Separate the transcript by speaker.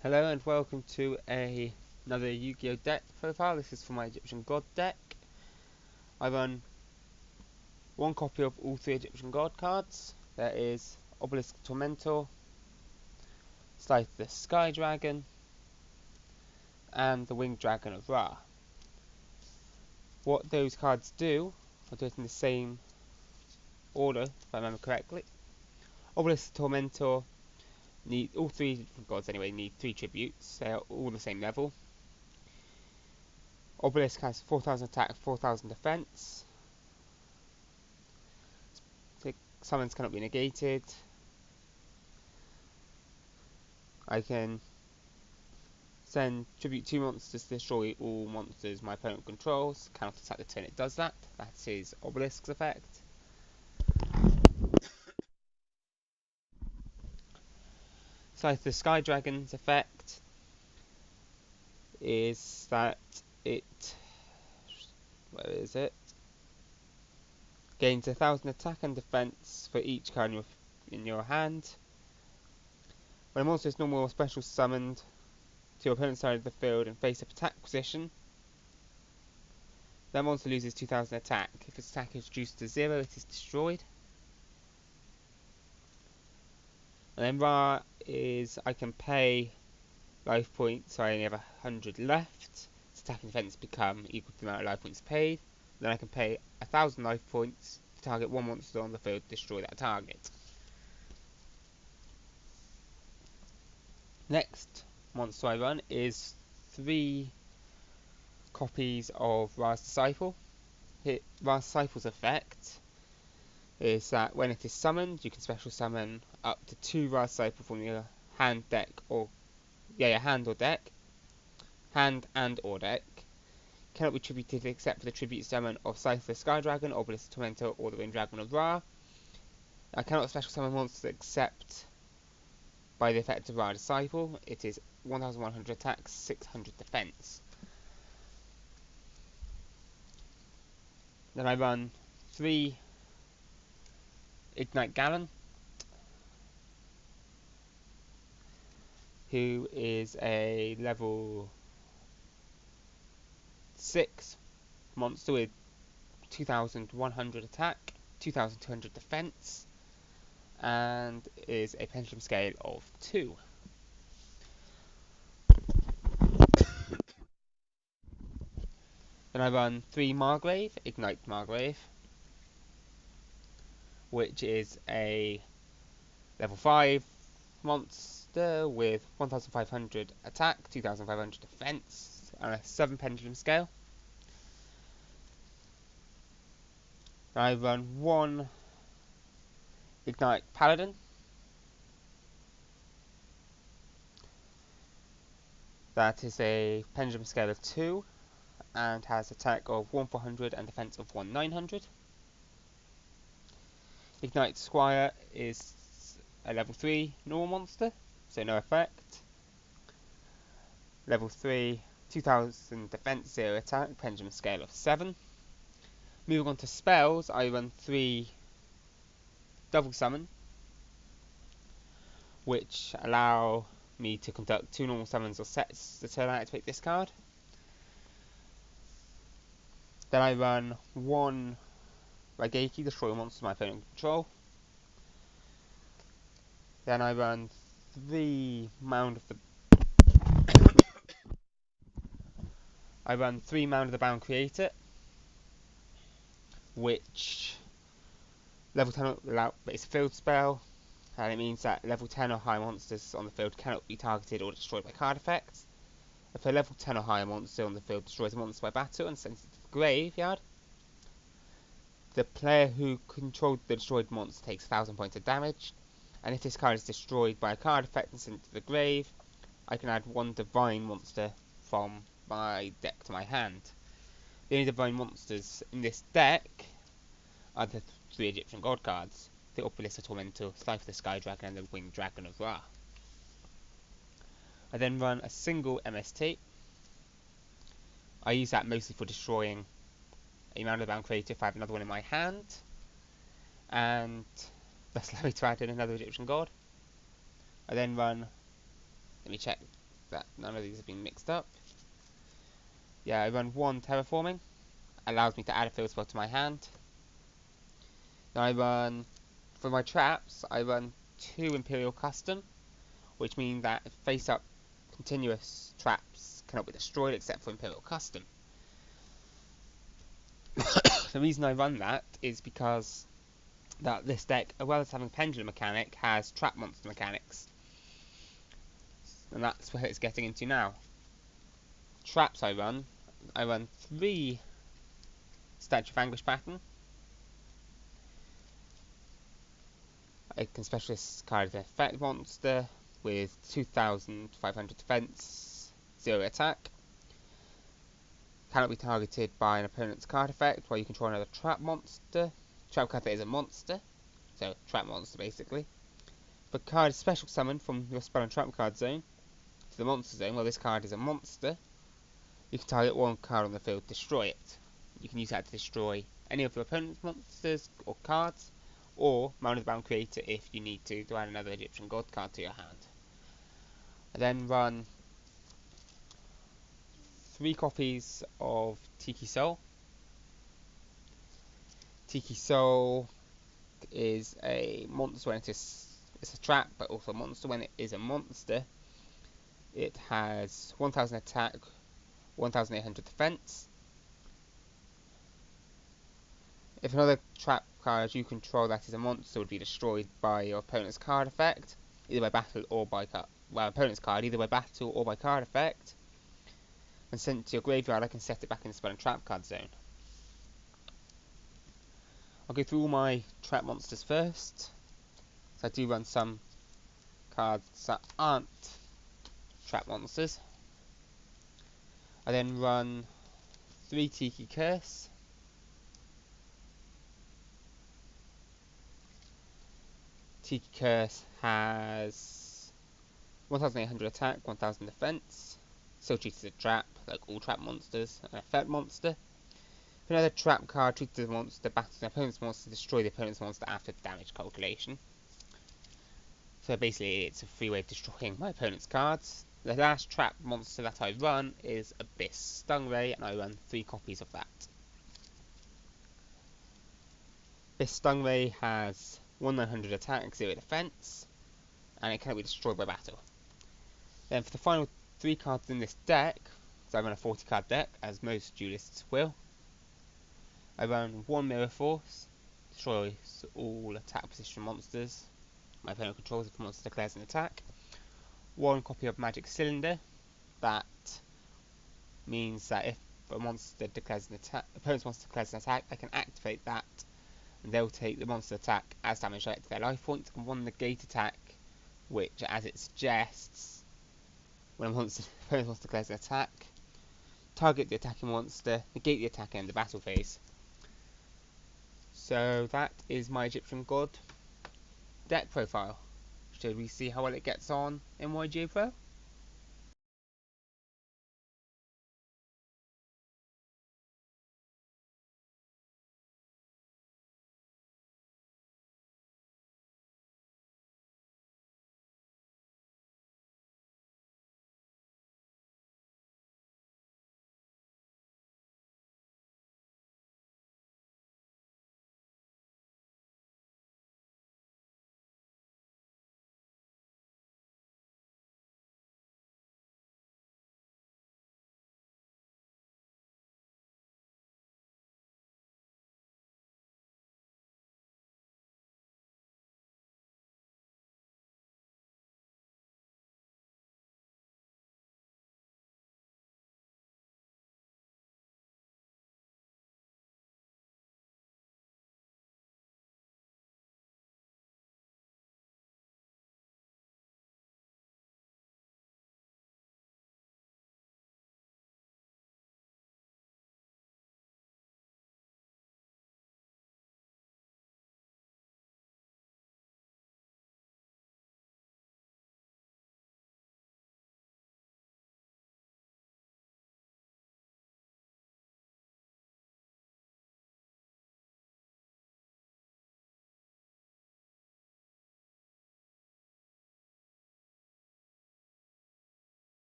Speaker 1: Hello and welcome to another Yu-Gi-Oh deck profile. This is for my Egyptian God deck. I run one copy of all three Egyptian God cards. There is Obelisk Tormentor, Scythe the Sky Dragon, and the Winged Dragon of Ra. What those cards do, I'll do it in the same order if I remember correctly. Obelisk Tormentor all three Egyptian gods anyway need 3 tributes. They are all the same level. Obelisk has 4,000 attack, 4,000 defense. Summons cannot be negated. I can send tribute 2 monsters to destroy all monsters my opponent controls. Cannot attack the turn it does that. That is Obelisk's effect. Scythe the Sky Dragon's effect is that it gains 1,000 attack and defense for each card in your hand. When a monster is normal or special summoned to your opponent's side of the field and face up attack position, that monster loses 2,000 attack. If its attack is reduced to 0, it is destroyed. And then Ra is I can pay life points, so I only have 100 left. Its attack and defense become equal to the amount of life points paid. Then I can pay 1,000 life points to target one monster on the field to destroy that target. Next monster I run is 3 copies of Ra's Disciple. Ra's Disciple's effect is that when it is summoned, you can special summon up to 2 Ra's Disciple from your hand and or deck. Cannot be tributed except for the tribute summon of Scythe the Sky Dragon, Obelisk Tormentor, or the Winged Dragon of Ra. I cannot special summon monsters except by the effect of Ra Disciple. It is 1,100 attack, 600 defense. Then I run 3 Ignite Gallon, who is a level 6 monster with 2,100 attack, 2,200 defense, and is a pendulum scale of 2. Then I run 3 Margrave, Ignite Margrave, which is a level 5 monster with 1,500 attack, 2,500 defense, and a 7 pendulum scale. Then I run 1 Ignite Paladin, that is a pendulum scale of 2 and has attack of 1,400 and defense of 1,900. Ignite Squire is a level 3 normal monster, so no effect. Level 3, 2,000 defense, 0 attack, pendulum scale of 7. Moving on to spells, I run 3 Double Summon, which allow me to conduct 2 normal summons or sets the turn I activate this card. Then I run 1 Raigeki, destroy a monster my opponent control. Then I run 3 Mound of the Bound Creator, which level 10 allow, but it's a field spell, and it means that level 10 or higher monsters on the field cannot be targeted or destroyed by card effects. If a level 10 or higher monster on the field destroys a monster by battle and sends it to the graveyard, the player who controlled the destroyed monster takes 1,000 points of damage, and if this card is destroyed by a card effect and sent to the grave, I can add 1 divine monster from my deck to my hand. The only divine monsters in this deck are the 3 Egyptian God cards, the Obelisk Tormentor, Scythe the Sky Dragon, and the Winged Dragon of Ra. I then run a single MST. I use that mostly for destroying a Mound of the Bound Creator if I have another one in my hand, and that's allowed me to add in another Egyptian God. I then run, let me check that none of these have been mixed up. Yeah, I run 1 terraforming, allows me to add a field spell to my hand. Then I run, for my traps, I run 2 Imperial Custom, which means that face-up continuous traps cannot be destroyed except for Imperial Custom. The reason I run that is because that this deck, as well as having Pendulum mechanic, has Trap Monster mechanics. And that's where it's getting into now. Traps I run 3 Statue of Anguish pattern. I can specialist card the effect monster with 2500 defense, 0 attack. Cannot be targeted by an opponent's card effect while you control another trap monster. Trap card that is a monster, so trap monster basically. If a card is special summoned from your spell and trap card zone to the monster zone, well, this card is a monster, you can target 1 card on the field, destroy it. You can use that to destroy any of your opponent's monsters or cards, or Mound of the Bound Creator if you need to add another Egyptian God card to your hand. I then run 3 copies of Tiki Soul. Tiki Soul is a monster when it's a trap, but also a monster when it is a monster. It has 1000 attack, 1800 defense. If another trap card you control that is a monster would be destroyed by your opponent's card effect, either by battle or by opponent's card, either by battle or by card effect, and sent to your graveyard, I can set it back in the spell and trap card zone. I'll go through all my trap monsters first. So I do run some cards that aren't trap monsters. I then run 3 Tiki Curse. Tiki Curse has 1800 attack, 1000 defense. Still treated as a trap, like all trap monsters. An effect monster. If another trap card treated as a monster, battles an opponent's monster, destroy the opponent's monster after damage calculation. So basically it's a free way of destroying my opponent's cards. The last trap monster that I run is Abyss Stingray, and I run 3 copies of that. Abyss Stingray has 1900 attack, 0 defense, and it cannot be destroyed by battle. Then for the final 3 cards in this deck, so I run a 40 card deck, as most duelists will, I run 1 Mirror Force, destroys all attack position monsters my opponent controls if a monster declares an attack. 1 copy of Magic Cylinder, that means that if a monster declares an attack, opponent's monster declares an attack, I can activate that, and they'll take the monster attack as damage directed to their life point, and 1 negate attack, which, as it suggests, when a opponent's monster declares an attack, target the attacking monster, negate the attack, and end the battle phase. So that is my Egyptian God deck profile. Should we see how well it gets on in YGA Pro?